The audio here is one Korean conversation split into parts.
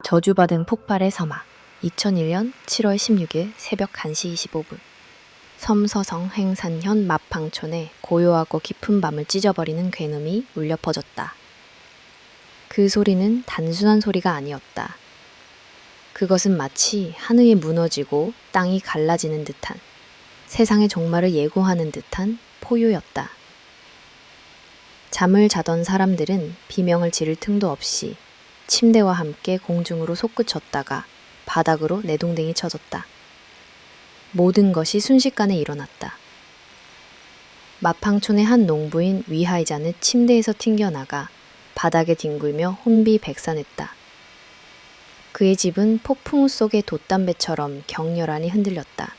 저주받은 폭발의 서막 2001년 7월 16일 새벽 1시 25분 섬서성 행산현 마팡촌에 고요하고 깊은 밤을 찢어버리는 굉음이 울려 퍼졌다. 그 소리는 단순한 소리가 아니었다. 그것은 마치 하늘이 무너지고 땅이 갈라지는 듯한, 세상의 종말을 예고하는 듯한 포효였다. 잠을 자던 사람들은 비명을 지를 틈도 없이 침대와 함께 공중으로 솟구쳤다가 바닥으로 내동댕이 쳐졌다. 모든 것이 순식간에 일어났다. 마팡촌의 한 농부인 위하이자는 침대에서 튕겨나가 바닥에 뒹굴며 혼비백산했다. 그의 집은 폭풍 속의 돛담배처럼 격렬하니 흔들렸다.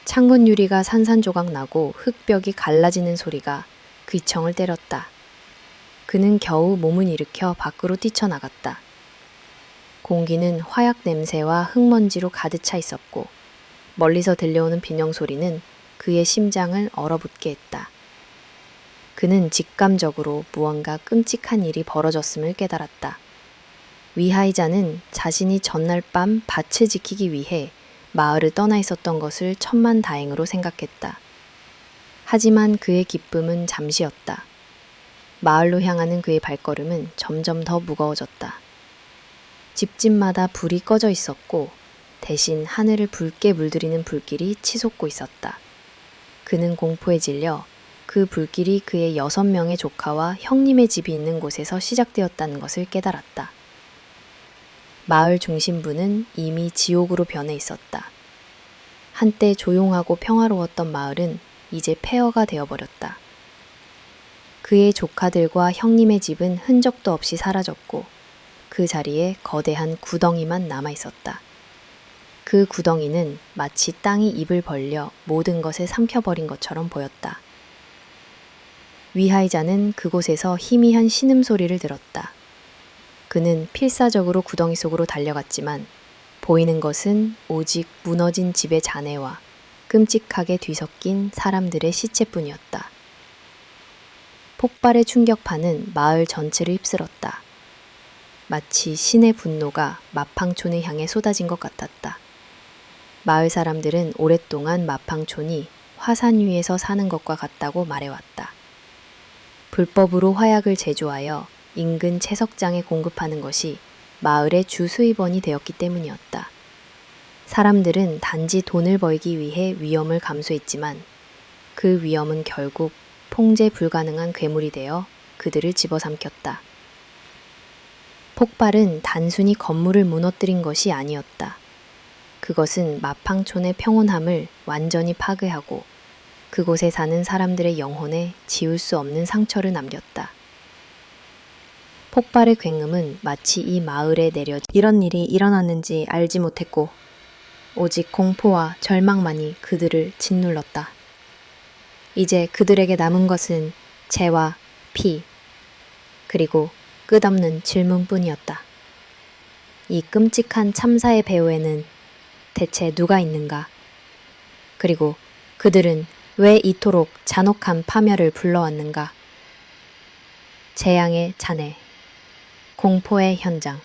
창문 유리가 산산조각 나고 흙벽이 갈라지는 소리가 귀청을 때렸다. 그는 겨우 몸을 일으켜 밖으로 뛰쳐나갔다. 공기는 화약 냄새와 흙먼지로 가득 차 있었고 멀리서 들려오는 비명소리는 그의 심장을 얼어붙게 했다. 그는 직감적으로 무언가 끔찍한 일이 벌어졌음을 깨달았다. 위하이자는 자신이 전날 밤 밭을 지키기 위해 마을을 떠나 있었던 것을 천만다행으로 생각했다. 하지만 그의 기쁨은 잠시였다. 마을로 향하는 그의 발걸음은 점점 더 무거워졌다. 집집마다 불이 꺼져 있었고 대신 하늘을 붉게 물들이는 불길이 치솟고 있었다. 그는 공포에 질려 그 불길이 그의 6명의 조카와 형님의 집이 있는 곳에서 시작되었다는 것을 깨달았다. 마을 중심부는 이미 지옥으로 변해 있었다. 한때 조용하고 평화로웠던 마을은 이제 폐허가 되어버렸다. 그의 조카들과 형님의 집은 흔적도 없이 사라졌고 그 자리에 거대한 구덩이만 남아있었다. 그 구덩이는 마치 땅이 입을 벌려 모든 것을 삼켜버린 것처럼 보였다. 위하이자는 그곳에서 희미한 신음소리를 들었다. 그는 필사적으로 구덩이 속으로 달려갔지만 보이는 것은 오직 무너진 집의 잔해와 끔찍하게 뒤섞인 사람들의 시체뿐이었다. 폭발의 충격파는 마을 전체를 휩쓸었다. 마치 신의 분노가 마팡촌을 향해 쏟아진 것 같았다. 마을 사람들은 오랫동안 마팡촌이 화산 위에서 사는 것과 같다고 말해왔다. 불법으로 화약을 제조하여 인근 채석장에 공급하는 것이 마을의 주 수입원이 되었기 때문이었다. 사람들은 단지 돈을 벌기 위해 위험을 감수했지만 그 위험은 결국 통제 불가능한 괴물이 되어 그들을 집어삼켰다. 폭발은 단순히 건물을 무너뜨린 것이 아니었다. 그것은 마팡촌의 평온함을 완전히 파괴하고 그곳에 사는 사람들의 영혼에 지울 수 없는 상처를 남겼다. 폭발의 굉음은 마치 이 마을에 내려진 이런 일이 일어났는지 알지 못했고 오직 공포와 절망만이 그들을 짓눌렀다. 이제 그들에게 남은 것은 재와 피, 그리고 끝없는 질문뿐이었다. 이 끔찍한 참사의 배후에는 대체 누가 있는가? 그리고 그들은 왜 이토록 잔혹한 파멸을 불러왔는가? 재앙의 잔해, 공포의 현장.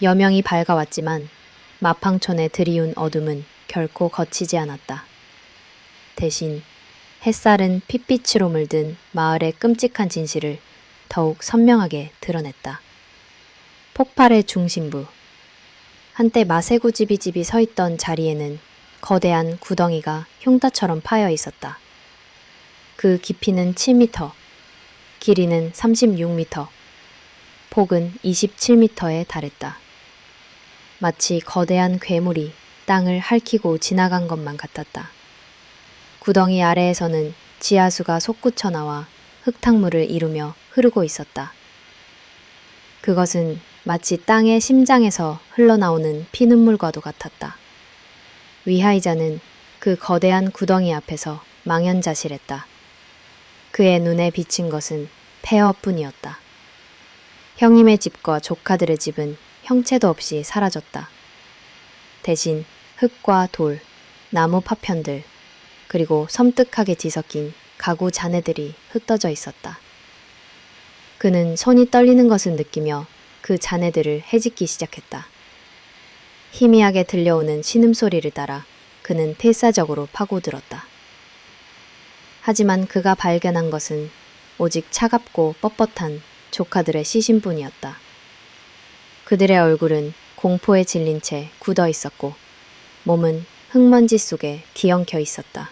여명이 밝아왔지만 마팡촌의 드리운 어둠은 결코 거치지 않았다. 대신 햇살은 핏빛으로 물든 마을의 끔찍한 진실을 더욱 선명하게 드러냈다. 폭발의 중심부. 한때 마세구지비 집이 서 있던 자리에는 거대한 구덩이가 흉터처럼 파여 있었다. 그 깊이는 7m, 길이는 36m, 폭은 27m에 달했다. 마치 거대한 괴물이 땅을 핥히고 지나간 것만 같았다. 구덩이 아래에서는 지하수가 솟구쳐 나와 흙탕물을 이루며 흐르고 있었다. 그것은 마치 땅의 심장에서 흘러나오는 피눈물과도 같았다. 위하이자는 그 거대한 구덩이 앞에서 망연자실했다. 그의 눈에 비친 것은 폐허뿐이었다. 형님의 집과 조카들의 집은 형체도 없이 사라졌다. 대신 흙과 돌, 나무 파편들, 그리고 섬뜩하게 뒤섞인 가구 잔해들이 흩어져 있었다. 그는 손이 떨리는 것을 느끼며 그 자네들을 해집기 시작했다. 희미하게 들려오는 신음소리를 따라 그는 필사적으로 파고들었다. 하지만 그가 발견한 것은 오직 차갑고 뻣뻣한 조카들의 시신뿐이었다. 그들의 얼굴은 공포에 질린 채 굳어 있었고 몸은 흙먼지 속에 뒤엉켜 있었다.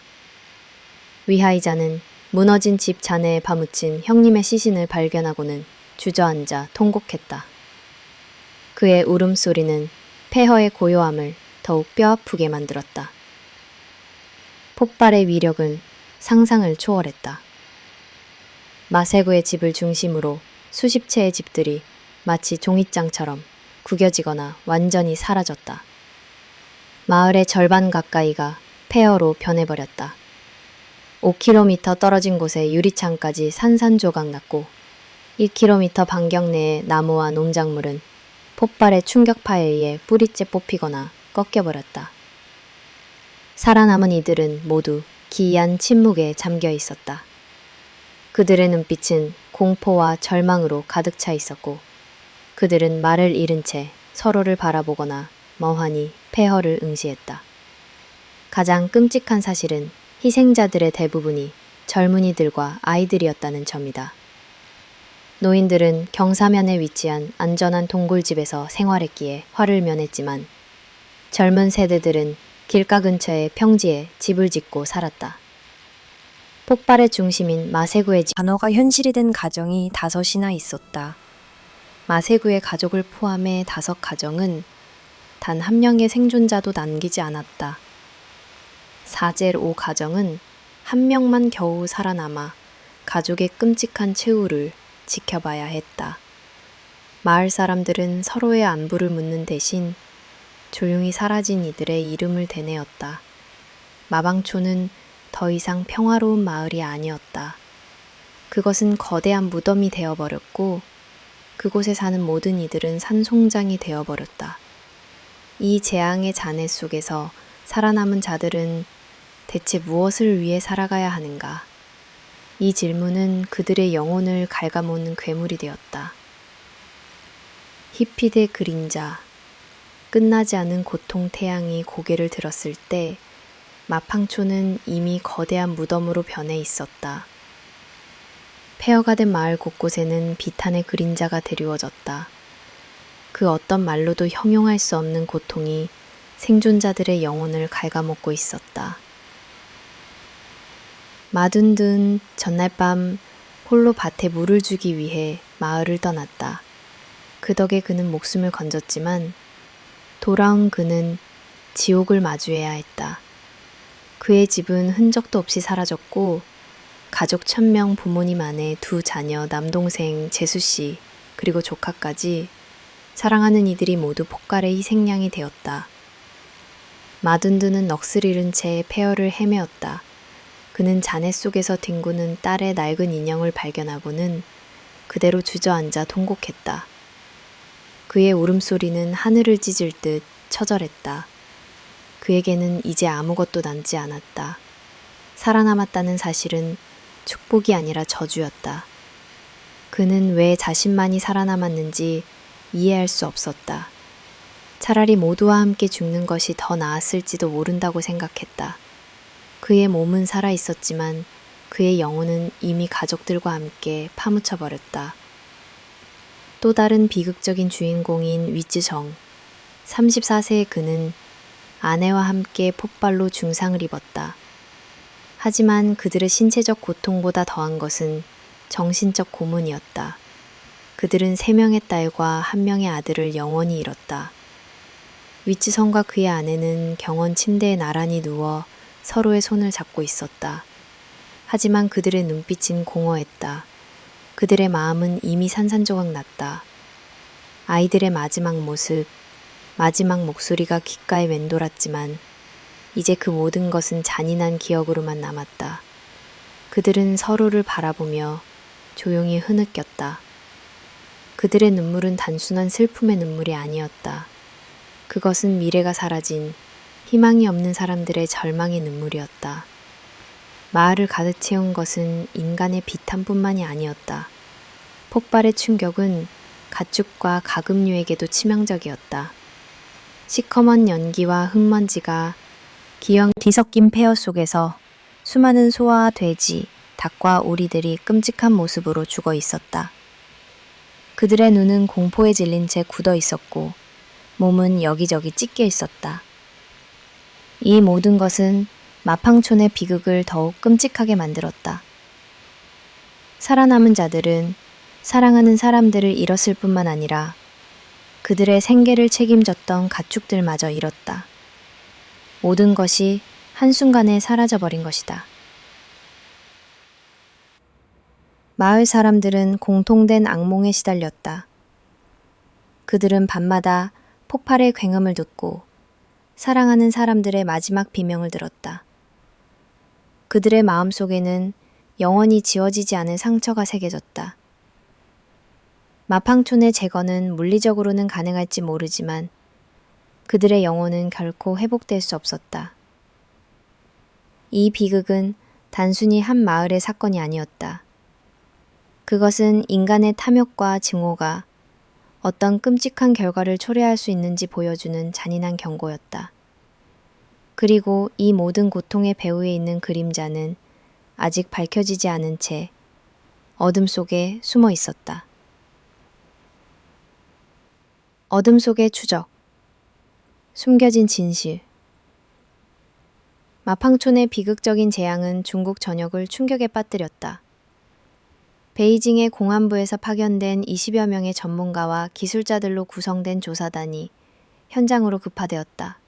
위하이자는 무너진 집 잔해에 파묻힌 형님의 시신을 발견하고는 주저앉아 통곡했다. 그의 울음소리는 폐허의 고요함을 더욱 뼈아프게 만들었다. 폭발의 위력은 상상을 초월했다. 마세구의 집을 중심으로 수십 채의 집들이 마치 종잇장처럼 구겨지거나 완전히 사라졌다. 마을의 절반 가까이가 폐허로 변해버렸다. 5km 떨어진 곳에 유리창까지 산산조각 났고 1km 반경 내의 나무와 농작물은 폭발의 충격파에 의해 뿌리째 뽑히거나 꺾여버렸다. 살아남은 이들은 모두 기이한 침묵에 잠겨 있었다. 그들의 눈빛은 공포와 절망으로 가득 차 있었고 그들은 말을 잃은 채 서로를 바라보거나 멍하니 폐허를 응시했다. 가장 끔찍한 사실은 희생자들의 대부분이 젊은이들과 아이들이었다는 점이다. 노인들은 경사면에 위치한 안전한 동굴집에서 생활했기에 화를 면했지만 젊은 세대들은 길가 근처의 평지에 집을 짓고 살았다. 폭발의 중심인 마세구의 단어가 현실이 된 가정이 5이나 있었다. 마세구의 가족을 포함해 5가정은 단 한 명의 생존자도 남기지 않았다. 사젤 5가정은 한 명만 겨우 살아남아 가족의 끔찍한 최후를 지켜봐야 했다. 마을 사람들은 서로의 안부를 묻는 대신 조용히 사라진 이들의 이름을 되뇌었다. 마방초는 더 이상 평화로운 마을이 아니었다. 그것은 거대한 무덤이 되어버렸고 그곳에 사는 모든 이들은 산송장이 되어버렸다. 이 재앙의 잔해 속에서 살아남은 자들은 대체 무엇을 위해 살아가야 하는가? 이 질문은 그들의 영혼을 갉아먹는 괴물이 되었다. 히피드의 그림자, 끝나지 않은 고통 태양이 고개를 들었을 때 마팡초는 이미 거대한 무덤으로 변해 있었다. 폐허가 된 마을 곳곳에는 비탄의 그림자가 드리워졌다. 그 어떤 말로도 형용할 수 없는 고통이 생존자들의 영혼을 갉아먹고 있었다. 마둔둔 전날 밤 홀로 밭에 물을 주기 위해 마을을 떠났다. 그 덕에 그는 목숨을 건졌지만 돌아온 그는 지옥을 마주해야 했다. 그의 집은 흔적도 없이 사라졌고 가족 1000명 부모님 안에 2 자녀 남동생 재수씨 그리고 조카까지 사랑하는 이들이 모두 폭발의 희생양이 되었다. 마둔두는 넋을 잃은 채 폐허를 헤매었다. 그는 잔해 속에서 뒹구는 딸의 낡은 인형을 발견하고는 그대로 주저앉아 통곡했다. 그의 울음소리는 하늘을 찢을 듯 처절했다. 그에게는 이제 아무것도 남지 않았다. 살아남았다는 사실은 축복이 아니라 저주였다. 그는 왜 자신만이 살아남았는지 이해할 수 없었다. 차라리 모두와 함께 죽는 것이 더 나았을지도 모른다고 생각했다. 그의 몸은 살아 있었지만 그의 영혼은 이미 가족들과 함께 파묻혀 버렸다. 또 다른 비극적인 주인공인 위즈정. 34세의 그는 아내와 함께 폭발로 중상을 입었다. 하지만 그들의 신체적 고통보다 더한 것은 정신적 고문이었다. 그들은 3명의 딸과 1명의 아들을 영원히 잃었다. 위즈성과 그의 아내는 경원 침대에 나란히 누워 서로의 손을 잡고 있었다. 하지만 그들의 눈빛은 공허했다. 그들의 마음은 이미 산산조각 났다. 아이들의 마지막 모습, 마지막 목소리가 귓가에 맴돌았지만 이제 그 모든 것은 잔인한 기억으로만 남았다. 그들은 서로를 바라보며 조용히 흐느꼈다. 그들의 눈물은 단순한 슬픔의 눈물이 아니었다. 그것은 미래가 사라진 희망이 없는 사람들의 절망의 눈물이었다. 마을을 가득 채운 것은 인간의 비탄뿐만이 아니었다. 폭발의 충격은 가축과 가금류에게도 치명적이었다. 시커먼 연기와 흙먼지가 기형 뒤섞인 폐허 속에서 수많은 소와 돼지, 닭과 오리들이 끔찍한 모습으로 죽어 있었다. 그들의 눈은 공포에 질린 채 굳어 있었고 몸은 여기저기 찢겨 있었다. 이 모든 것은 마팡촌의 비극을 더욱 끔찍하게 만들었다. 살아남은 자들은 사랑하는 사람들을 잃었을 뿐만 아니라 그들의 생계를 책임졌던 가축들마저 잃었다. 모든 것이 한순간에 사라져버린 것이다. 마을 사람들은 공통된 악몽에 시달렸다. 그들은 밤마다 폭발의 굉음을 듣고 사랑하는 사람들의 마지막 비명을 들었다. 그들의 마음속에는 영원히 지워지지 않을 상처가 새겨졌다. 마팡촌의 재건은 물리적으로는 가능할지 모르지만 그들의 영혼은 결코 회복될 수 없었다. 이 비극은 단순히 한 마을의 사건이 아니었다. 그것은 인간의 탐욕과 증오가 어떤 끔찍한 결과를 초래할 수 있는지 보여주는 잔인한 경고였다. 그리고 이 모든 고통의 배후에 있는 그림자는 아직 밝혀지지 않은 채 어둠 속에 숨어 있었다. 어둠 속의 추적, 숨겨진 진실. 마팡촌의 비극적인 재앙은 중국 전역을 충격에 빠뜨렸다. 베이징의 공안부에서 파견된 20여 명의 전문가와 기술자들로 구성된 조사단이 현장으로 급파되었다.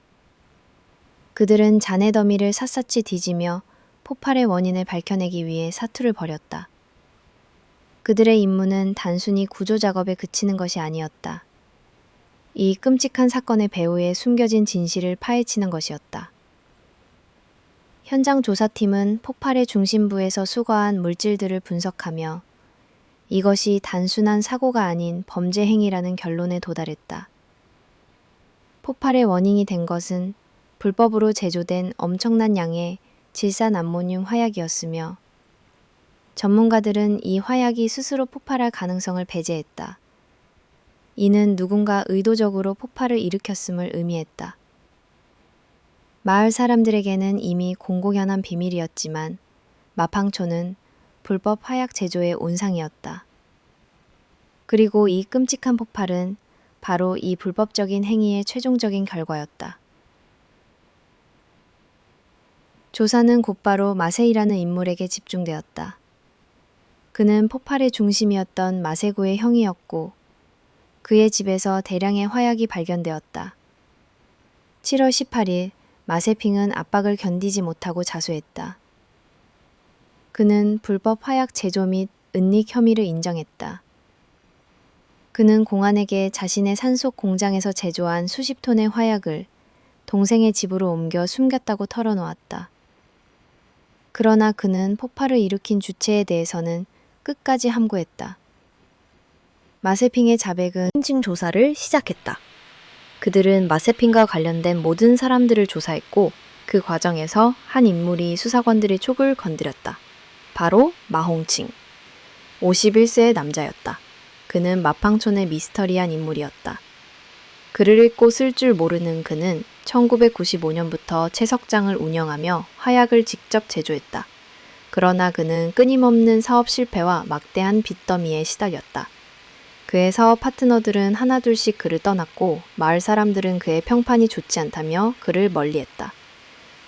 그들은 잔해 더미를 샅샅이 뒤지며 폭발의 원인을 밝혀내기 위해 사투를 벌였다. 그들의 임무는 단순히 구조 작업에 그치는 것이 아니었다. 이 끔찍한 사건의 배후에 숨겨진 진실을 파헤치는 것이었다. 현장 조사팀은 폭발의 중심부에서 수거한 물질들을 분석하며 이것이 단순한 사고가 아닌 범죄 행위라는 결론에 도달했다. 폭발의 원인이 된 것은 불법으로 제조된 엄청난 양의 질산 암모늄 화약이었으며 전문가들은 이 화약이 스스로 폭발할 가능성을 배제했다. 이는 누군가 의도적으로 폭발을 일으켰음을 의미했다. 마을 사람들에게는 이미 공공연한 비밀이었지만 마팡촌은 불법 화약 제조의 온상이었다. 그리고 이 끔찍한 폭발은 바로 이 불법적인 행위의 최종적인 결과였다. 조사는 곧바로 마세이라는 인물에게 집중되었다. 그는 폭발의 중심이었던 마세구의 형이었고 그의 집에서 대량의 화약이 발견되었다. 7월 18일 마세핑은 압박을 견디지 못하고 자수했다. 그는 불법 화약 제조 및 은닉 혐의를 인정했다. 그는 공안에게 자신의 산속 공장에서 제조한 수십 톤의 화약을 동생의 집으로 옮겨 숨겼다고 털어놓았다. 그러나 그는 폭발을 일으킨 주체에 대해서는 끝까지 함구했다. 마세핑의 자백은 인증 조사를 시작했다. 그들은 마세핑과 관련된 모든 사람들을 조사했고 그 과정에서 한 인물이 수사관들의 촉을 건드렸다. 바로 마홍칭. 51세의 남자였다. 그는 마팡촌의 미스터리한 인물이었다. 글을 읽고 쓸 줄 모르는 그는 1995년부터 채석장을 운영하며 화약을 직접 제조했다. 그러나 그는 끊임없는 사업 실패와 막대한 빚더미에 시달렸다. 그의 사업 파트너들은 하나둘씩 그를 떠났고 마을 사람들은 그의 평판이 좋지 않다며 그를 멀리했다.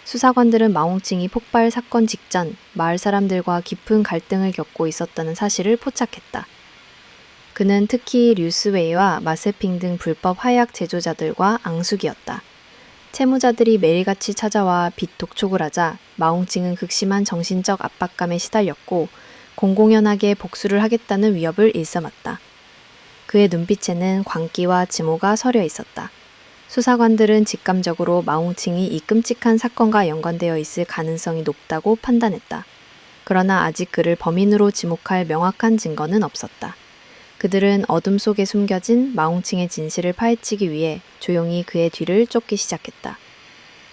수사관들은 마홍칭이 폭발 사건 직전 마을 사람들과 깊은 갈등을 겪고 있었다는 사실을 포착했다. 그는 특히 류스웨이와 마세핑 등 불법 화약 제조자들과 앙숙이었다. 채무자들이 매일같이 찾아와 빚 독촉을 하자 마홍칭은 극심한 정신적 압박감에 시달렸고 공공연하게 복수를 하겠다는 위협을 일삼았다. 그의 눈빛에는 광기와 증오가 서려 있었다. 수사관들은 직감적으로 마홍칭이 이 끔찍한 사건과 연관되어 있을 가능성이 높다고 판단했다. 그러나 아직 그를 범인으로 지목할 명확한 증거는 없었다. 그들은 어둠 속에 숨겨진 마홍칭의 진실을 파헤치기 위해 조용히 그의 뒤를 쫓기 시작했다.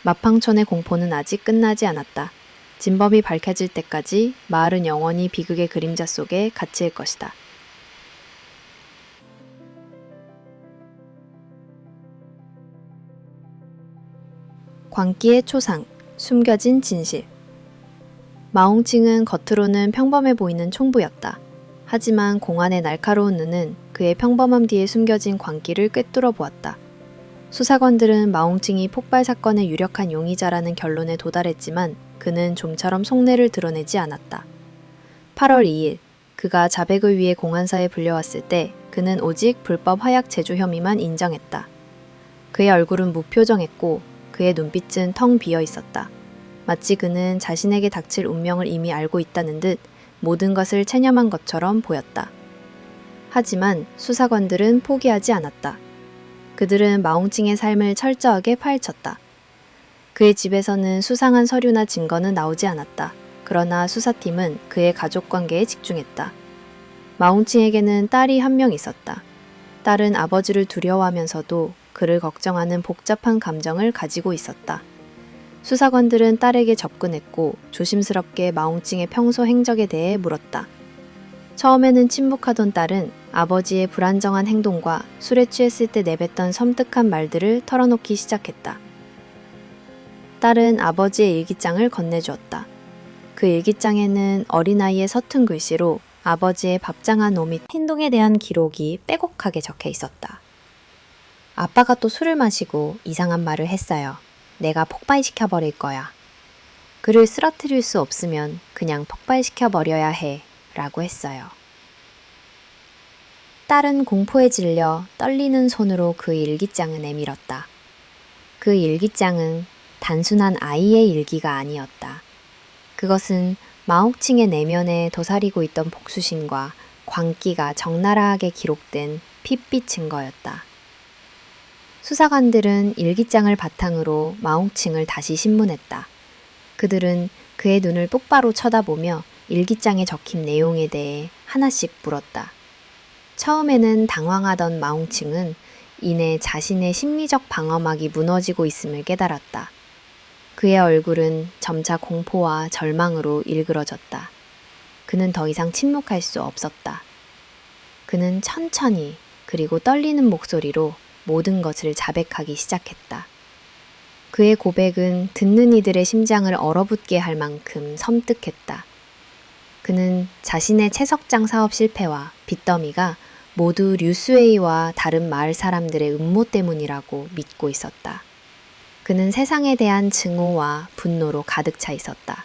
마팡촌의 공포는 아직 끝나지 않았다. 진범이 밝혀질 때까지 마을은 영원히 비극의 그림자 속에 갇힐 것이다. 광기의 초상, 숨겨진 진실. 마홍칭은 겉으로는 평범해 보이는 총부였다. 하지만 공안의 날카로운 눈은 그의 평범함 뒤에 숨겨진 광기를 꿰뚫어 보았다. 수사관들은 마홍칭이 폭발 사건의 유력한 용의자라는 결론에 도달했지만 그는 좀처럼 속내를 드러내지 않았다. 8월 2일, 그가 자백을 위해 공안사에 불려왔을 때 그는 오직 불법 화약 제조 혐의만 인정했다. 그의 얼굴은 무표정했고 그의 눈빛은 텅 비어 있었다. 마치 그는 자신에게 닥칠 운명을 이미 알고 있다는 듯 모든 것을 체념한 것처럼 보였다. 하지만 수사관들은 포기하지 않았다. 그들은 마홍칭의 삶을 철저하게 파헤쳤다. 그의 집에서는 수상한 서류나 증거는 나오지 않았다. 그러나 수사팀은 그의 가족 관계에 집중했다. 마홍칭에게는 딸이 한 명 있었다. 딸은 아버지를 두려워하면서도 그를 걱정하는 복잡한 감정을 가지고 있었다. 수사관들은 딸에게 접근했고 조심스럽게 마홍칭의 평소 행적에 대해 물었다. 처음에는 침묵하던 딸은 아버지의 불안정한 행동과 술에 취했을 때 내뱉던 섬뜩한 말들을 털어놓기 시작했다. 딸은 아버지의 일기장을 건네주었다. 그 일기장에는 어린아이의 서툰 글씨로 아버지의 밥장한 놈이 행동에 대한 기록이 빼곡하게 적혀 있었다. 아빠가 또 술을 마시고 이상한 말을 했어요. 내가 폭발시켜버릴 거야. 그를 쓰러뜨릴 수 없으면 그냥 폭발시켜버려야 해. 라고 했어요. 딸은 공포에 질려 떨리는 손으로 그 일기장을 내밀었다. 그 일기장은 단순한 아이의 일기가 아니었다. 그것은 마홍칭의 내면에 도사리고 있던 복수심과 광기가 적나라하게 기록된 핏빛 증거였다. 수사관들은 일기장을 바탕으로 마홍칭을 다시 신문했다. 그들은 그의 눈을 똑바로 쳐다보며 일기장에 적힌 내용에 대해 하나씩 물었다. 처음에는 당황하던 마홍칭은 이내 자신의 심리적 방어막이 무너지고 있음을 깨달았다. 그의 얼굴은 점차 공포와 절망으로 일그러졌다. 그는 더 이상 침묵할 수 없었다. 그는 천천히 그리고 떨리는 목소리로 모든 것을 자백하기 시작했다. 그의 고백은 듣는 이들의 심장을 얼어붙게 할 만큼 섬뜩했다. 그는 자신의 채석장 사업 실패와 빚더미가 모두 류스웨이와 다른 마을 사람들의 음모 때문이라고 믿고 있었다. 그는 세상에 대한 증오와 분노로 가득 차 있었다.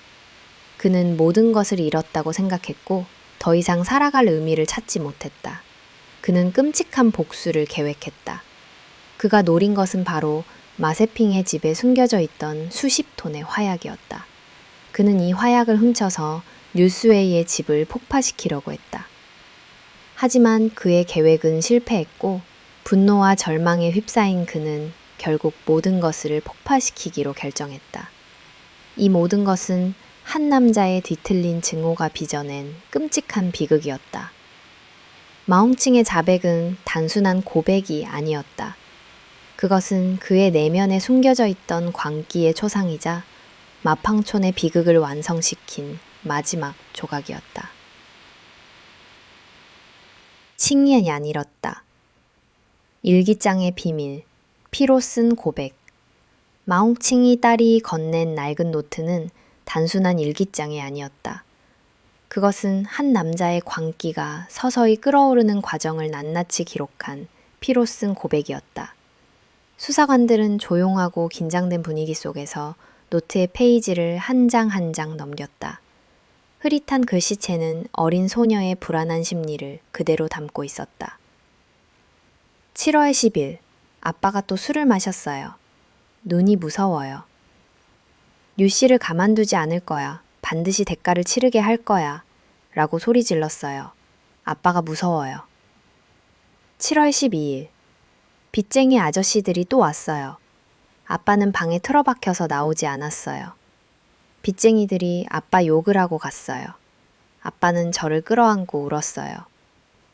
그는 모든 것을 잃었다고 생각했고 더 이상 살아갈 의미를 찾지 못했다. 그는 끔찍한 복수를 계획했다. 그가 노린 것은 바로 마세핑의 집에 숨겨져 있던 수십 톤의 화약이었다. 그는 이 화약을 훔쳐서 류스웨이의 집을 폭파시키려고 했다. 하지만 그의 계획은 실패했고 분노와 절망에 휩싸인 그는 결국 모든 것을 폭파시키기로 결정했다. 이 모든 것은 한 남자의 뒤틀린 증오가 빚어낸 끔찍한 비극이었다. 마홍칭의 자백은 단순한 고백이 아니었다. 그것은 그의 내면에 숨겨져 있던 광기의 초상이자 마팡촌의 비극을 완성시킨 마지막 조각이었다. 칭연이 안 잃었다. 일기장의 비밀, 피로 쓴 고백. 마홍칭이 딸이 건넨 낡은 노트는 단순한 일기장이 아니었다. 그것은 한 남자의 광기가 서서히 끓어오르는 과정을 낱낱이 기록한 피로 쓴 고백이었다. 수사관들은 조용하고 긴장된 분위기 속에서 노트의 페이지를 한 장 한 장 넘겼다. 흐릿한 글씨체는 어린 소녀의 불안한 심리를 그대로 담고 있었다. 7월 10일, 아빠가 또 술을 마셨어요. 눈이 무서워요. 류 씨를 가만두지 않을 거야. 반드시 대가를 치르게 할 거야. 라고 소리 질렀어요. 아빠가 무서워요. 7월 12일, 빚쟁이 아저씨들이 또 왔어요. 아빠는 방에 틀어박혀서 나오지 않았어요. 빚쟁이들이 아빠 욕을 하고 갔어요. 아빠는 저를 끌어안고 울었어요.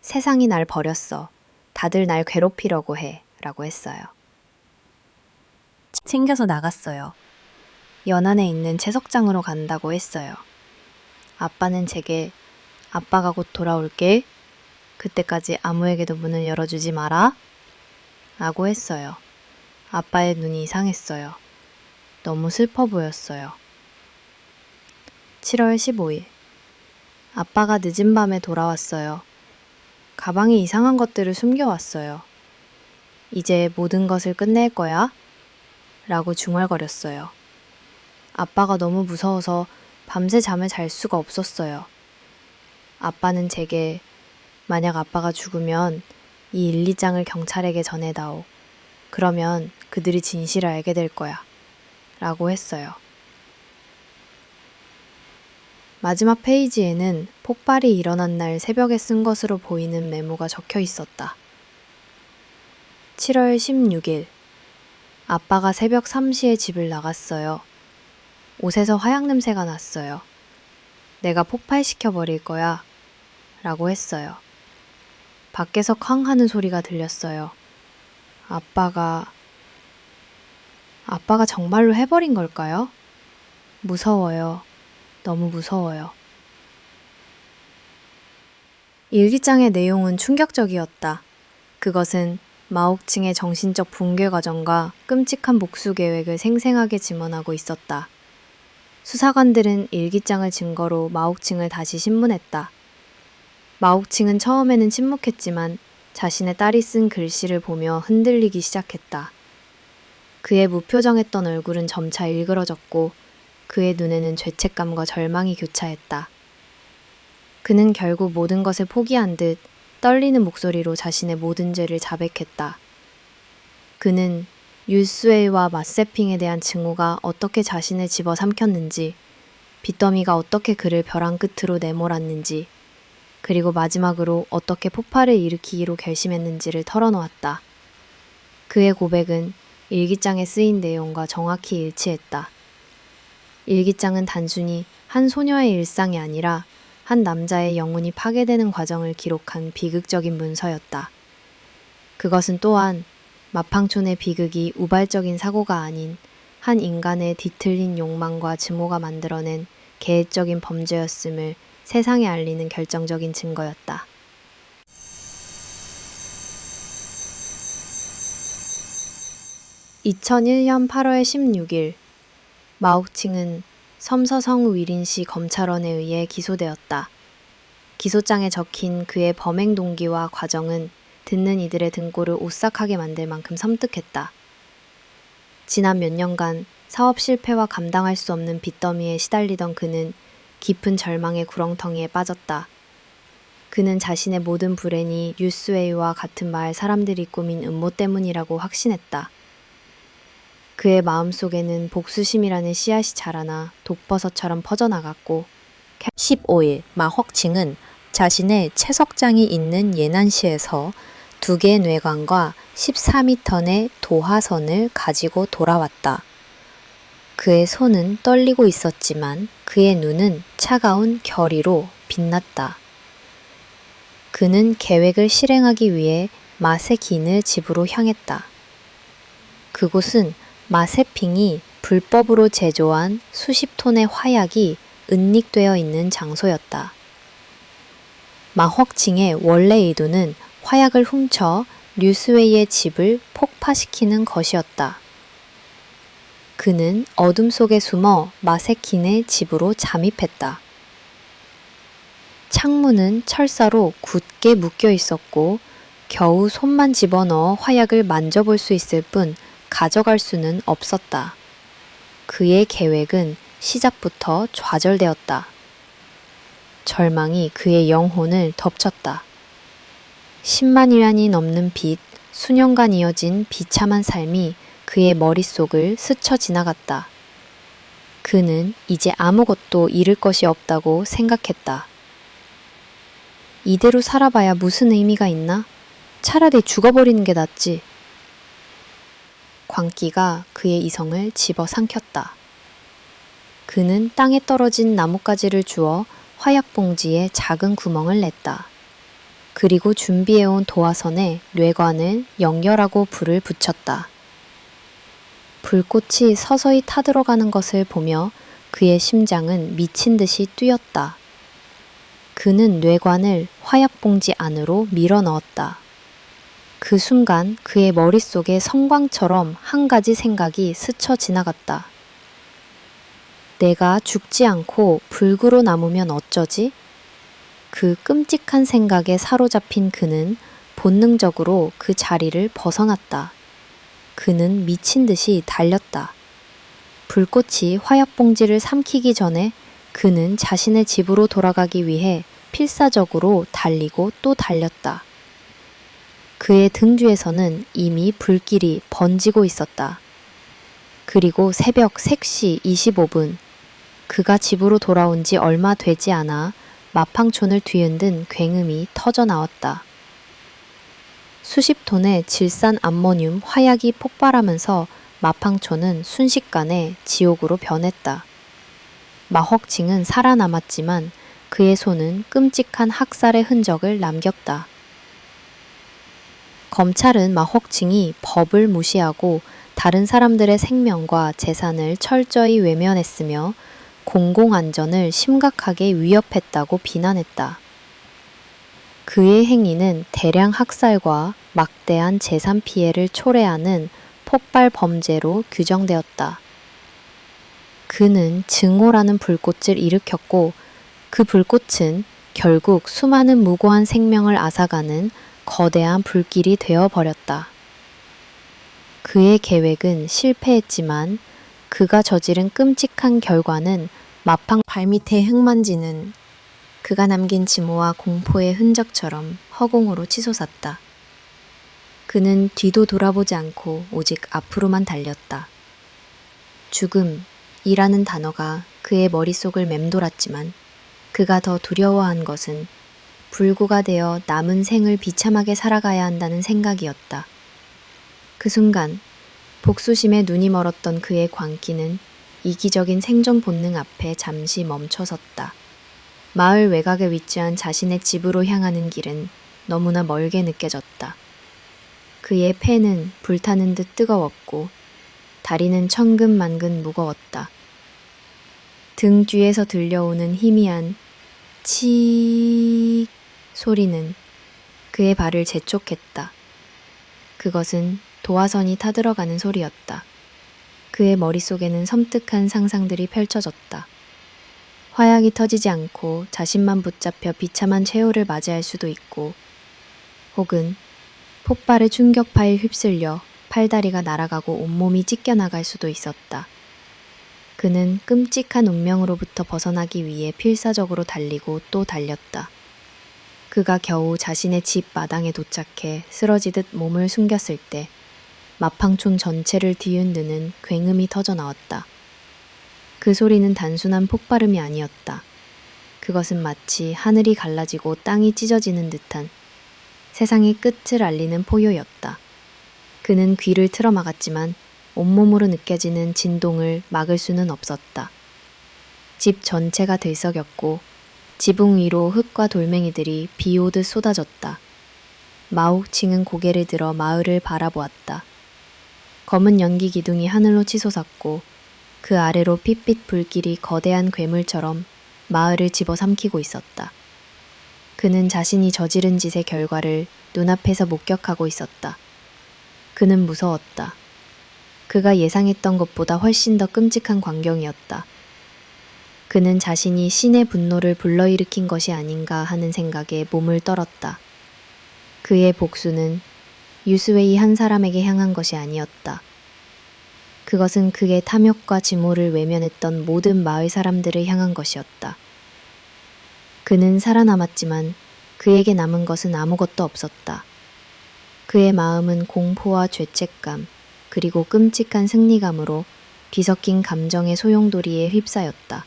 세상이 날 버렸어. 다들 날 괴롭히려고 해. 라고 했어요. 챙겨서 나갔어요. 연안에 있는 채석장으로 간다고 했어요. 아빠는 제게 아빠가 곧 돌아올게. 그때까지 아무에게도 문을 열어주지 마라. 라고 했어요. 아빠의 눈이 이상했어요. 너무 슬퍼 보였어요. 7월 15일. 아빠가 늦은 밤에 돌아왔어요. 가방에 이상한 것들을 숨겨왔어요. 이제 모든 것을 끝낼 거야? 라고 중얼거렸어요. 아빠가 너무 무서워서 밤새 잠을 잘 수가 없었어요. 아빠는 제게 만약 아빠가 죽으면 이 1, 2장을 경찰에게 전해다오. 그러면 그들이 진실을 알게 될 거야. 라고 했어요. 마지막 페이지에는 폭발이 일어난 날 새벽에 쓴 것으로 보이는 메모가 적혀 있었다. 7월 16일. 아빠가 새벽 3시에 집을 나갔어요. 옷에서 화약 냄새가 났어요. 내가 폭발시켜 버릴 거야. 라고 했어요. 밖에서 쾅 하는 소리가 들렸어요. 아빠가 정말로 해버린 걸까요? 무서워요. 너무 무서워요. 일기장의 내용은 충격적이었다. 그것은 마옥칭의 정신적 붕괴 과정과 끔찍한 복수 계획을 생생하게 지mon하고 있었다. 수사관들은 일기장을 증거로 마옥칭을 다시 신문했다. 마옥칭은 처음에는 침묵했지만 자신의 딸이 쓴 글씨를 보며 흔들리기 시작했다. 그의 무표정했던 얼굴은 점차 일그러졌고 그의 눈에는 죄책감과 절망이 교차했다. 그는 결국 모든 것을 포기한 듯 떨리는 목소리로 자신의 모든 죄를 자백했다. 그는 율스웨이와 마세핑에 대한 증오가 어떻게 자신을 집어삼켰는지, 빚더미가 어떻게 그를 벼랑 끝으로 내몰았는지, 그리고 마지막으로 어떻게 폭발을 일으키기로 결심했는지를 털어놓았다. 그의 고백은 일기장에 쓰인 내용과 정확히 일치했다. 일기장은 단순히 한 소녀의 일상이 아니라 한 남자의 영혼이 파괴되는 과정을 기록한 비극적인 문서였다. 그것은 또한 마팡촌의 비극이 우발적인 사고가 아닌 한 인간의 뒤틀린 욕망과 증오가 만들어낸 계획적인 범죄였음을 세상에 알리는 결정적인 증거였다. 2001년 8월 16일, 마옥칭은 섬서성 위린시 검찰원에 의해 기소되었다. 기소장에 적힌 그의 범행 동기와 과정은 듣는 이들의 등골을 오싹하게 만들 만큼 섬뜩했다. 지난 몇 년간 사업 실패와 감당할 수 없는 빚더미에 시달리던 그는 깊은 절망의 구렁텅이에 빠졌다. 그는 자신의 모든 불행이 율스웨이와 같은 마을 사람들이 꾸민 음모 때문이라고 확신했다. 그의 마음속에는 복수심이라는 씨앗이 자라나 독버섯처럼 퍼져나갔고 15일 마헉칭은 자신의 채석장이 있는 예난시에서 2개의 뇌관과 14m의 도화선을 가지고 돌아왔다. 그의 손은 떨리고 있었지만 그의 눈은 차가운 결의로 빛났다. 그는 계획을 실행하기 위해 마세긴의 집으로 향했다. 그곳은 마세핑이 불법으로 제조한 수십 톤의 화약이 은닉되어 있는 장소였다. 마헉칭의 원래 의도는 화약을 훔쳐 류스웨이의 집을 폭파시키는 것이었다. 그는 어둠 속에 숨어 마세킨의 집으로 잠입했다. 창문은 철사로 굳게 묶여 있었고 겨우 손만 집어넣어 화약을 만져볼 수 있을 뿐 가져갈 수는 없었다. 그의 계획은 시작부터 좌절되었다. 절망이 그의 영혼을 덮쳤다. 10만위안이 넘는 빚, 수년간 이어진 비참한 삶이 그의 머릿속을 스쳐 지나갔다. 그는 이제 아무것도 잃을 것이 없다고 생각했다. 이대로 살아봐야 무슨 의미가 있나? 차라리 죽어버리는 게 낫지. 광기가 그의 이성을 집어삼켰다. 그는 땅에 떨어진 나뭇가지를 주워 화약봉지에 작은 구멍을 냈다. 그리고 준비해온 도화선에 뇌관을 연결하고 불을 붙였다. 불꽃이 서서히 타들어가는 것을 보며 그의 심장은 미친 듯이 뛰었다. 그는 뇌관을 화약봉지 안으로 밀어 넣었다. 그 순간 그의 머릿속에 성광처럼 한 가지 생각이 스쳐 지나갔다. 내가 죽지 않고 불구로 남으면 어쩌지? 그 끔찍한 생각에 사로잡힌 그는 본능적으로 그 자리를 벗어났다. 그는 미친 듯이 달렸다. 불꽃이 화약봉지를 삼키기 전에 그는 자신의 집으로 돌아가기 위해 필사적으로 달리고 또 달렸다. 그의 등 뒤에서는 이미 불길이 번지고 있었다. 그리고 새벽 3시 25분, 그가 집으로 돌아온 지 얼마 되지 않아 마팡촌을 뒤흔든 굉음이 터져 나왔다. 수십 톤의 질산 암모늄 화약이 폭발하면서 마팡촌은 순식간에 지옥으로 변했다. 마헉징은 살아남았지만 그의 손은 끔찍한 학살의 흔적을 남겼다. 검찰은 마헉징이 법을 무시하고 다른 사람들의 생명과 재산을 철저히 외면했으며 공공안전을 심각하게 위협했다고 비난했다. 그의 행위는 대량 학살과 막대한 재산 피해를 초래하는 폭발 범죄로 규정되었다. 그는 증오라는 불꽃을 일으켰고 그 불꽃은 결국 수많은 무고한 생명을 앗아가는 거대한 불길이 되어버렸다. 그의 계획은 실패했지만 그가 저지른 끔찍한 결과는 마팡 발밑에 흙만지는 그가 남긴 증오와 공포의 흔적처럼 허공으로 치솟았다. 그는 뒤도 돌아보지 않고 오직 앞으로만 달렸다. 죽음이라는 단어가 그의 머릿속을 맴돌았지만 그가 더 두려워한 것은 불구가 되어 남은 생을 비참하게 살아가야 한다는 생각이었다. 그 순간 복수심에 눈이 멀었던 그의 광기는 이기적인 생존 본능 앞에 잠시 멈춰섰다. 마을 외곽에 위치한 자신의 집으로 향하는 길은 너무나 멀게 느껴졌다. 그의 폐는 불타는 듯 뜨거웠고 다리는 천근만근 무거웠다. 등 뒤에서 들려오는 희미한 치 소리는 그의 발을 재촉했다. 그것은 도화선이 타들어가는 소리였다. 그의 머릿속에는 섬뜩한 상상들이 펼쳐졌다. 화약이 터지지 않고 자신만 붙잡혀 비참한 최후를 맞이할 수도 있고, 혹은 폭발의 충격파에 휩쓸려 팔다리가 날아가고 온몸이 찢겨나갈 수도 있었다. 그는 끔찍한 운명으로부터 벗어나기 위해 필사적으로 달리고 또 달렸다. 그가 겨우 자신의 집 마당에 도착해 쓰러지듯 몸을 숨겼을 때 마팡촌 전체를 뒤흔드는 굉음이 터져 나왔다. 그 소리는 단순한 폭발음이 아니었다. 그것은 마치 하늘이 갈라지고 땅이 찢어지는 듯한 세상의 끝을 알리는 포효였다. 그는 귀를 틀어막았지만 온몸으로 느껴지는 진동을 막을 수는 없었다. 집 전체가 들썩였고 지붕 위로 흙과 돌멩이들이 비 오듯 쏟아졌다. 마욱칭은 고개를 들어 마을을 바라보았다. 검은 연기 기둥이 하늘로 치솟았고 그 아래로 핏빛 불길이 거대한 괴물처럼 마을을 집어삼키고 있었다. 그는 자신이 저지른 짓의 결과를 눈앞에서 목격하고 있었다. 그는 무서웠다. 그가 예상했던 것보다 훨씬 더 끔찍한 광경이었다. 그는 자신이 신의 분노를 불러일으킨 것이 아닌가 하는 생각에 몸을 떨었다. 그의 복수는 유스웨이 한 사람에게 향한 것이 아니었다. 그것은 그의 탐욕과 증오를 외면했던 모든 마을 사람들을 향한 것이었다. 그는 살아남았지만 그에게 남은 것은 아무것도 없었다. 그의 마음은 공포와 죄책감, 그리고 끔찍한 승리감으로 뒤섞인 감정의 소용돌이에 휩싸였다.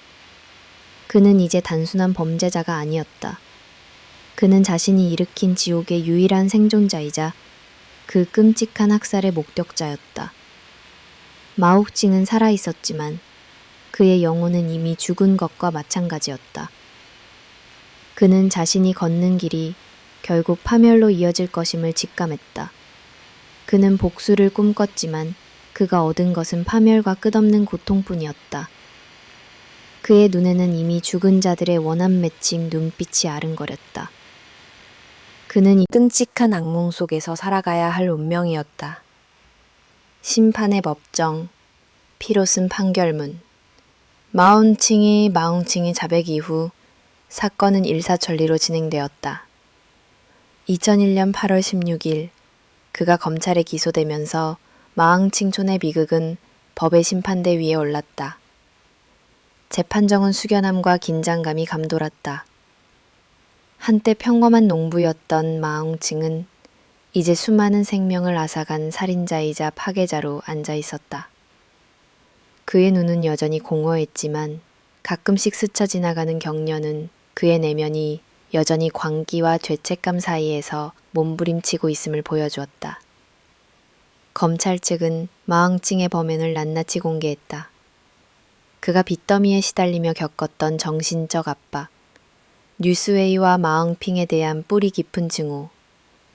그는 이제 단순한 범죄자가 아니었다. 그는 자신이 일으킨 지옥의 유일한 생존자이자 그 끔찍한 학살의 목격자였다. 마욱징은 살아있었지만 그의 영혼은 이미 죽은 것과 마찬가지였다. 그는 자신이 걷는 길이 결국 파멸로 이어질 것임을 직감했다. 그는 복수를 꿈꿨지만 그가 얻은 것은 파멸과 끝없는 고통뿐이었다. 그의 눈에는 이미 죽은 자들의 원한 맺힌 눈빛이 아른거렸다. 그는 이 끔찍한 악몽 속에서 살아가야 할 운명이었다. 심판의 법정, 피로 쓴 판결문, 마운칭이 자백 이후 사건은 일사천리로 진행되었다. 2001년 8월 16일 그가 검찰에 기소되면서 마흥칭촌의 비극은 법의 심판대 위에 올랐다. 재판정은 숙연함과 긴장감이 감돌았다. 한때 평범한 농부였던 마흥칭은 이제 수많은 생명을 앗아간 살인자이자 파괴자로 앉아 있었다. 그의 눈은 여전히 공허했지만 가끔씩 스쳐 지나가는 경련은 그의 내면이 여전히 광기와 죄책감 사이에서 몸부림치고 있음을 보여주었다. 검찰 측은 마흥칭의 범행을 낱낱이 공개했다. 그가 빚더미에 시달리며 겪었던 정신적 압박, 뉴스웨이와 마흥핑에 대한 뿌리 깊은 증오,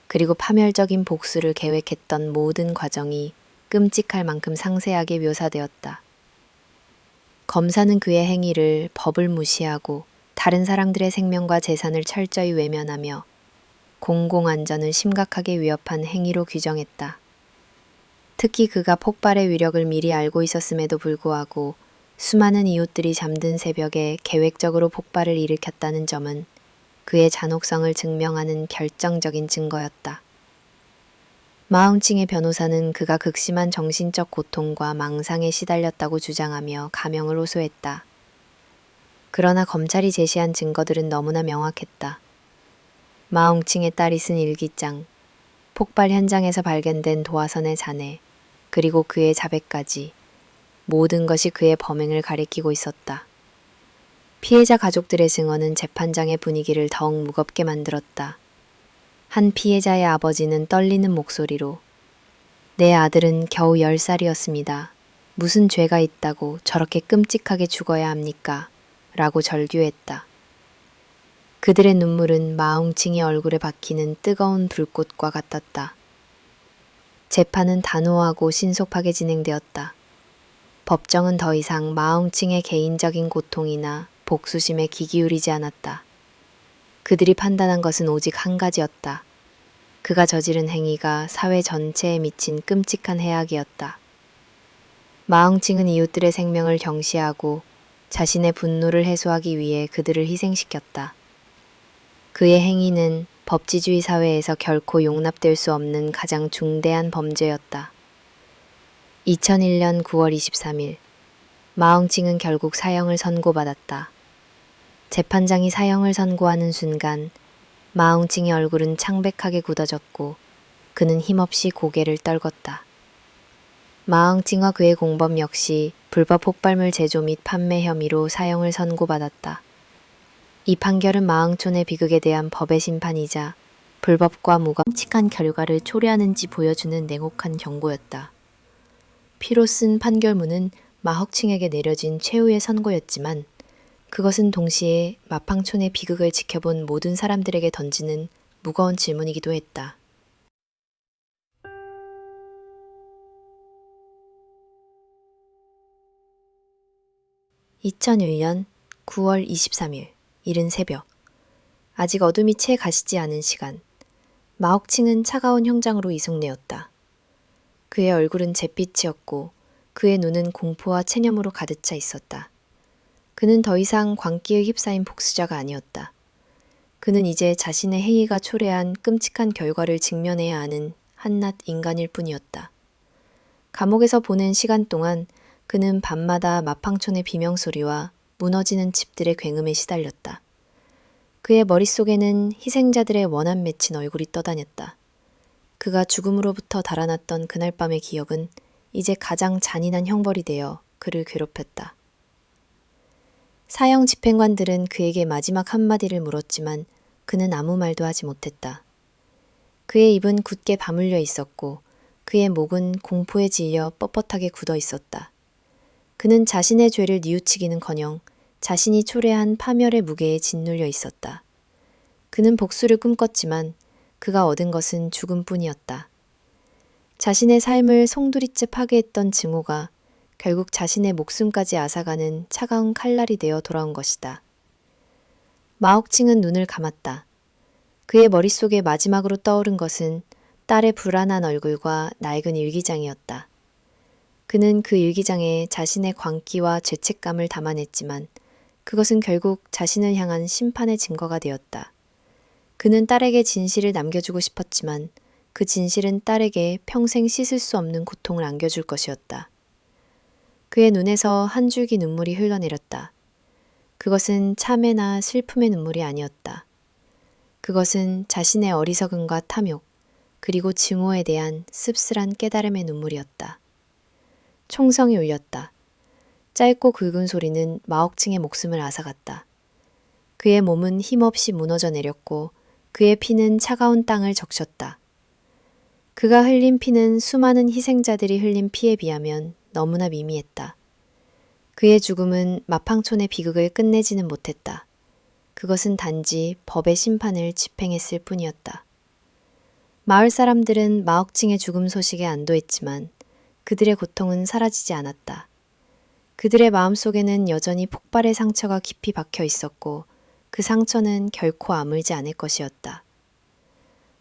그리고 파멸적인 복수를 계획했던 모든 과정이 끔찍할 만큼 상세하게 묘사되었다. 검사는 그의 행위를 법을 무시하고 다른 사람들의 생명과 재산을 철저히 외면하며 공공안전을 심각하게 위협한 행위로 규정했다. 특히 그가 폭발의 위력을 미리 알고 있었음에도 불구하고 수많은 이웃들이 잠든 새벽에 계획적으로 폭발을 일으켰다는 점은 그의 잔혹성을 증명하는 결정적인 증거였다. 마흥칭의 변호사는 그가 극심한 정신적 고통과 망상에 시달렸다고 주장하며 가명을 호소했다. 그러나 검찰이 제시한 증거들은 너무나 명확했다. 마흥칭의 딸이 쓴 일기장, 폭발 현장에서 발견된 도화선의 잔해, 그리고 그의 자백까지 모든 것이 그의 범행을 가리키고 있었다. 피해자 가족들의 증언은 재판장의 분위기를 더욱 무겁게 만들었다. 한 피해자의 아버지는 떨리는 목소리로 내 아들은 겨우 10살이었습니다. 무슨 죄가 있다고 저렇게 끔찍하게 죽어야 합니까? 라고 절규했다. 그들의 눈물은 마흥칭의 얼굴에 박히는 뜨거운 불꽃과 같았다. 재판은 단호하고 신속하게 진행되었다. 법정은 더 이상 마흥칭의 개인적인 고통이나 복수심에 귀 기울이지 않았다. 그들이 판단한 것은 오직 한 가지였다. 그가 저지른 행위가 사회 전체에 미친 끔찍한 해악이었다. 마흥칭은 이웃들의 생명을 경시하고 자신의 분노를 해소하기 위해 그들을 희생시켰다. 그의 행위는 법치주의 사회에서 결코 용납될 수 없는 가장 중대한 범죄였다. 2001년 9월 23일, 마흥칭은 결국 사형을 선고받았다. 재판장이 사형을 선고하는 순간 마흥칭의 얼굴은 창백하게 굳어졌고 그는 힘없이 고개를 떨궜다. 마흥칭과 그의 공범 역시 불법 폭발물 제조 및 판매 혐의로 사형을 선고받았다. 이 판결은 마흥촌의 비극에 대한 법의 심판이자 불법과 끔찍한 결과를 초래하는지 보여주는 냉혹한 경고였다. 피로 쓴 판결문은 마헉칭에게 내려진 최후의 선고였지만 그것은 동시에 마팡촌의 비극을 지켜본 모든 사람들에게 던지는 무거운 질문이기도 했다. (2001년 9월 23일) 이른 새벽, 아직 어둠이 채 가시지 않은 시간, 마헉칭은 차가운 형장으로 이송되었다. 그의 얼굴은 잿빛이었고 그의 눈은 공포와 체념으로 가득 차 있었다. 그는 더 이상 광기에 휩싸인 복수자가 아니었다. 그는 이제 자신의 행위가 초래한 끔찍한 결과를 직면해야 하는 한낱 인간일 뿐이었다. 감옥에서 보낸 시간 동안 그는 밤마다 마팡촌의 비명소리와 무너지는 집들의 굉음에 시달렸다. 그의 머릿속에는 희생자들의 원한 맺힌 얼굴이 떠다녔다. 그가 죽음으로부터 달아났던 그날 밤의 기억은 이제 가장 잔인한 형벌이 되어 그를 괴롭혔다. 사형 집행관들은 그에게 마지막 한마디를 물었지만 그는 아무 말도 하지 못했다. 그의 입은 굳게 바물려 있었고 그의 목은 공포에 질려 뻣뻣하게 굳어 있었다. 그는 자신의 죄를 뉘우치기는커녕 자신이 초래한 파멸의 무게에 짓눌려 있었다. 그는 복수를 꿈꿨지만 그가 얻은 것은 죽음뿐이었다. 자신의 삶을 송두리째 파괴했던 증오가 결국 자신의 목숨까지 앗아가는 차가운 칼날이 되어 돌아온 것이다. 마옥칭은 눈을 감았다. 그의 머릿속에 마지막으로 떠오른 것은 딸의 불안한 얼굴과 낡은 일기장이었다. 그는 그 일기장에 자신의 광기와 죄책감을 담아냈지만 그것은 결국 자신을 향한 심판의 증거가 되었다. 그는 딸에게 진실을 남겨주고 싶었지만 그 진실은 딸에게 평생 씻을 수 없는 고통을 안겨줄 것이었다. 그의 눈에서 한 줄기 눈물이 흘러내렸다. 그것은 참회나 슬픔의 눈물이 아니었다. 그것은 자신의 어리석음과 탐욕, 그리고 증오에 대한 씁쓸한 깨달음의 눈물이었다. 총성이 울렸다. 짧고 굵은 소리는 마옥칭의 목숨을 앗아갔다. 그의 몸은 힘없이 무너져 내렸고 그의 피는 차가운 땅을 적셨다. 그가 흘린 피는 수많은 희생자들이 흘린 피에 비하면 너무나 미미했다. 그의 죽음은 마팡촌의 비극을 끝내지는 못했다. 그것은 단지 법의 심판을 집행했을 뿐이었다. 마을 사람들은 마옥칭의 죽음 소식에 안도했지만 그들의 고통은 사라지지 않았다. 그들의 마음속에는 여전히 폭발의 상처가 깊이 박혀 있었고 그 상처는 결코 아물지 않을 것이었다.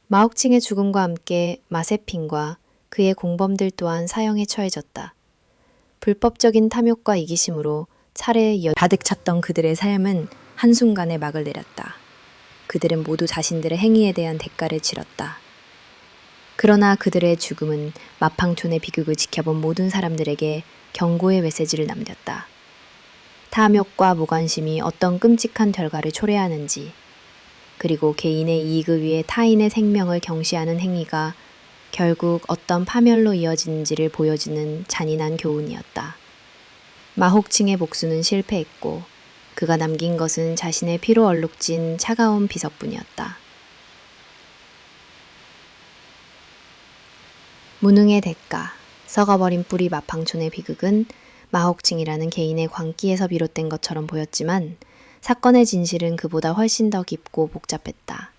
마옥칭의 죽음과 함께 마세핑과 그의 공범들 또한 사형에 처해졌다. 불법적인 탐욕과 이기심으로 차례에 이어 가득 찼던 그들의 삶은 한순간에 막을 내렸다. 그들은 모두 자신들의 행위에 대한 대가를 치렀다. 그러나 그들의 죽음은 마팡촌의 비극을 지켜본 모든 사람들에게 경고의 메시지를 남겼다. 탐욕과 무관심이 어떤 끔찍한 결과를 초래하는지, 그리고 개인의 이익을 위해 타인의 생명을 경시하는 행위가 결국 어떤 파멸로 이어지는지를 보여주는 잔인한 교훈이었다. 마혹칭의 복수는 실패했고 그가 남긴 것은 자신의 피로 얼룩진 차가운 비석뿐이었다. 무능의 대가, 썩어버린 뿌리 마팡촌의 비극은 마혹칭이라는 개인의 광기에서 비롯된 것처럼 보였지만 사건의 진실은 그보다 훨씬 더 깊고 복잡했다.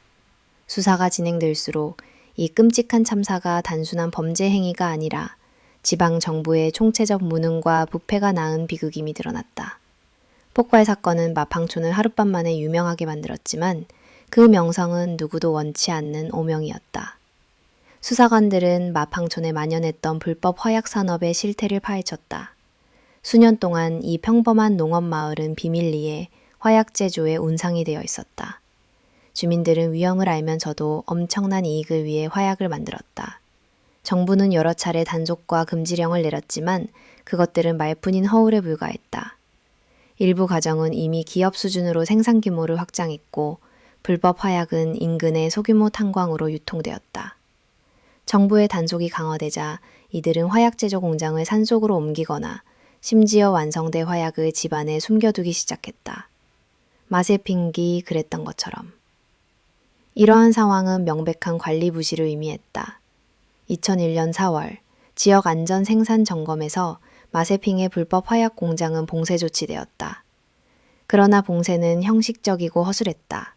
수사가 진행될수록 이 끔찍한 참사가 단순한 범죄 행위가 아니라 지방 정부의 총체적 무능과 부패가 낳은 비극임이 드러났다. 폭발 사건은 마팡촌을 하룻밤 만에 유명하게 만들었지만 그 명성은 누구도 원치 않는 오명이었다. 수사관들은 마팡촌에 만연했던 불법 화약 산업의 실태를 파헤쳤다. 수년 동안 이 평범한 농업 마을은 비밀리에 화약 제조의 온상이 되어 있었다. 주민들은 위험을 알면서도 엄청난 이익을 위해 화약을 만들었다. 정부는 여러 차례 단속과 금지령을 내렸지만 그것들은 말뿐인 허울에 불과했다. 일부 가정은 이미 기업 수준으로 생산 규모를 확장했고 불법 화약은 인근의 소규모 탄광으로 유통되었다. 정부의 단속이 강화되자 이들은 화약 제조 공장을 산속으로 옮기거나 심지어 완성된 화약을 집안에 숨겨두기 시작했다. 마세핑이 그랬던 것처럼. 이러한 상황은 명백한 관리 부실을 의미했다. 2001년 4월 지역 안전 생산 점검에서 마세핑의 불법 화약 공장은 봉쇄 조치되었다. 그러나 봉쇄는 형식적이고 허술했다.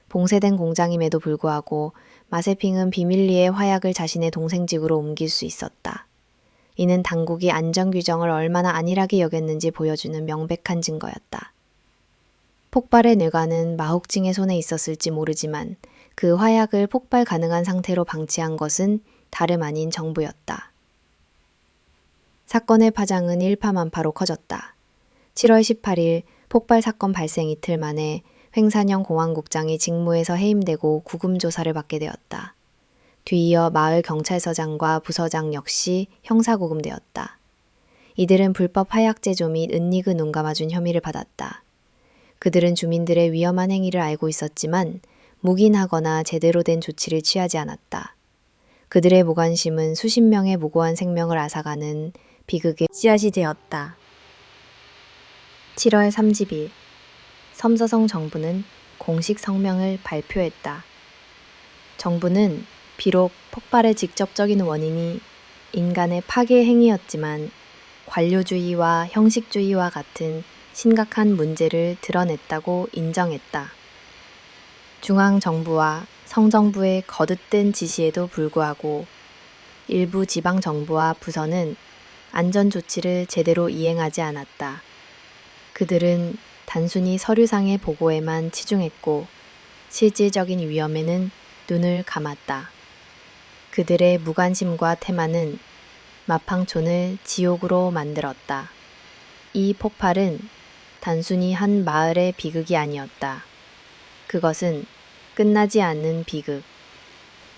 봉쇄된 공장임에도 불구하고 마세핑은 비밀리에 화약을 자신의 동생 집으로 옮길 수 있었다. 이는 당국이 안전 규정을 얼마나 안일하게 여겼는지 보여주는 명백한 증거였다. 폭발의 뇌관은 마혹징의 손에 있었을지 모르지만 그 화약을 폭발 가능한 상태로 방치한 것은 다름 아닌 정부였다. 사건의 파장은 일파만파로 커졌다. 7월 18일 폭발 사건 발생 이틀 만에 횡산영 공안국장이 직무에서 해임되고 구금조사를 받게 되었다. 뒤이어 마을 경찰서장과 부서장 역시 형사구금되었다. 이들은 불법 화약 제조 및 은닉을 눈감아준 혐의를 받았다. 그들은 주민들의 위험한 행위를 알고 있었지만 묵인하거나 제대로 된 조치를 취하지 않았다. 그들의 무관심은 수십 명의 무고한 생명을 앗아가는 비극의 씨앗이 되었다. 7월 30일 섬서성 정부는 공식 성명을 발표했다. 정부는 비록 폭발의 직접적인 원인이 인간의 파괴 행위였지만 관료주의와 형식주의와 같은 심각한 문제를 드러냈다고 인정했다. 중앙정부와 성정부의 거듭된 지시에도 불구하고 일부 지방정부와 부서는 안전조치를 제대로 이행하지 않았다. 그들은 단순히 서류상의 보고에만 치중했고 실질적인 위험에는 눈을 감았다. 그들의 무관심과 태만은 마팡촌을 지옥으로 만들었다. 이 폭발은 단순히 한 마을의 비극이 아니었다. 그것은 끝나지 않는 비극,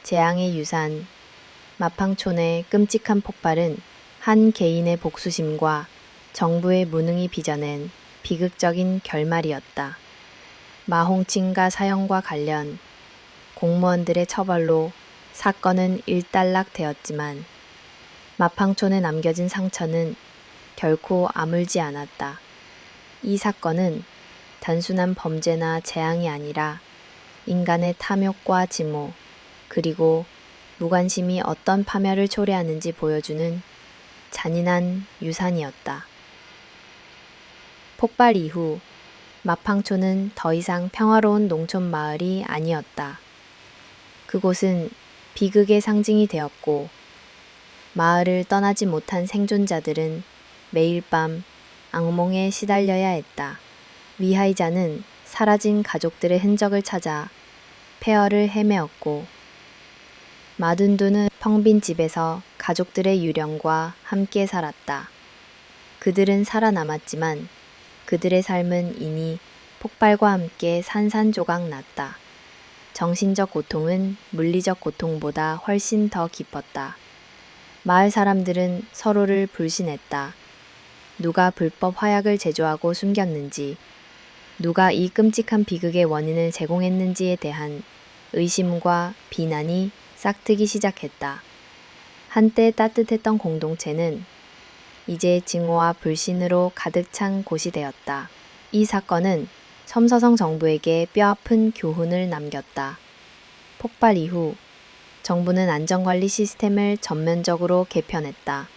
재앙의 유산, 마팡촌의 끔찍한 폭발은 한 개인의 복수심과 정부의 무능이 빚어낸 비극적인 결말이었다. 마홍칭가 사형과 관련 공무원들의 처벌로 사건은 일단락되었지만 마팡촌에 남겨진 상처는 결코 아물지 않았다. 이 사건은 단순한 범죄나 재앙이 아니라 인간의 탐욕과 증오, 그리고 무관심이 어떤 파멸을 초래하는지 보여주는 잔인한 유산이었다. 폭발 이후 마팡촌은 더 이상 평화로운 농촌 마을이 아니었다. 그곳은 비극의 상징이 되었고 마을을 떠나지 못한 생존자들은 매일 밤 악몽에 시달려야 했다. 위하이자는 사라진 가족들의 흔적을 찾아 폐허를 헤매었고 마둔두는 텅 빈 집에서 가족들의 유령과 함께 살았다. 그들은 살아남았지만 그들의 삶은 이미 폭발과 함께 산산조각 났다. 정신적 고통은 물리적 고통보다 훨씬 더 깊었다. 마을 사람들은 서로를 불신했다. 누가 불법 화약을 제조하고 숨겼는지, 누가 이 끔찍한 비극의 원인을 제공했는지에 대한 의심과 비난이 싹트기 시작했다. 한때 따뜻했던 공동체는 이제 증오와 불신으로 가득 찬 곳이 되었다. 이 사건은 첨서성 정부에게 뼈아픈 교훈을 남겼다. 폭발 이후 정부는 안전관리 시스템을 전면적으로 개편했다.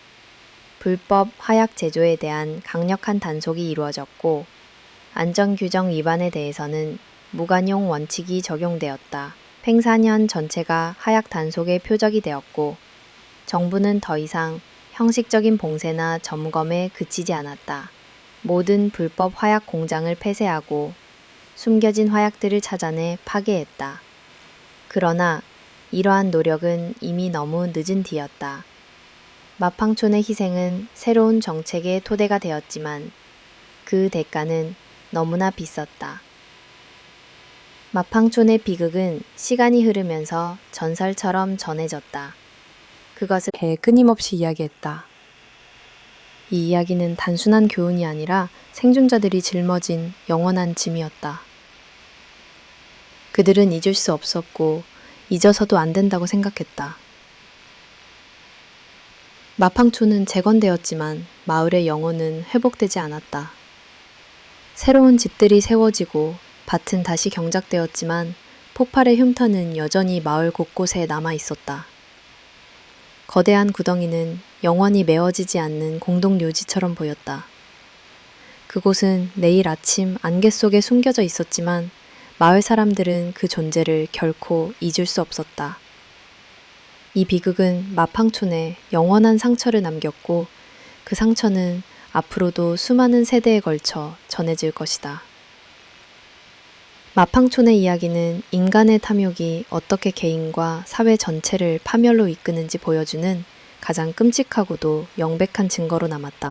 불법 화약 제조에 대한 강력한 단속이 이루어졌고 안전규정 위반에 대해서는 무관용 원칙이 적용되었다. 팽사년 전체가 화약 단속의 표적이 되었고 정부는 더 이상 형식적인 봉쇄나 점검에 그치지 않았다. 모든 불법 화약 공장을 폐쇄하고 숨겨진 화약들을 찾아내 파괴했다. 그러나 이러한 노력은 이미 너무 늦은 뒤였다. 마팡촌의 희생은 새로운 정책의 토대가 되었지만 그 대가는 너무나 비쌌다. 마팡촌의 비극은 시간이 흐르면서 전설처럼 전해졌다. 그것을 끊임없이 이야기했다. 이 이야기는 단순한 교훈이 아니라 생존자들이 짊어진 영원한 짐이었다. 그들은 잊을 수 없었고 잊어서도 안 된다고 생각했다. 마팡촌은 재건되었지만 마을의 영혼은 회복되지 않았다. 새로운 집들이 세워지고 밭은 다시 경작되었지만 폭발의 흉터는 여전히 마을 곳곳에 남아 있었다. 거대한 구덩이는 영원히 메워지지 않는 공동묘지처럼 보였다. 그곳은 내일 아침 안개 속에 숨겨져 있었지만 마을 사람들은 그 존재를 결코 잊을 수 없었다. 이 비극은 마팡촌에 영원한 상처를 남겼고 그 상처는 앞으로도 수많은 세대에 걸쳐 전해질 것이다. 마팡촌의 이야기는 인간의 탐욕이 어떻게 개인과 사회 전체를 파멸로 이끄는지 보여주는 가장 끔찍하고도 명백한 증거로 남았다.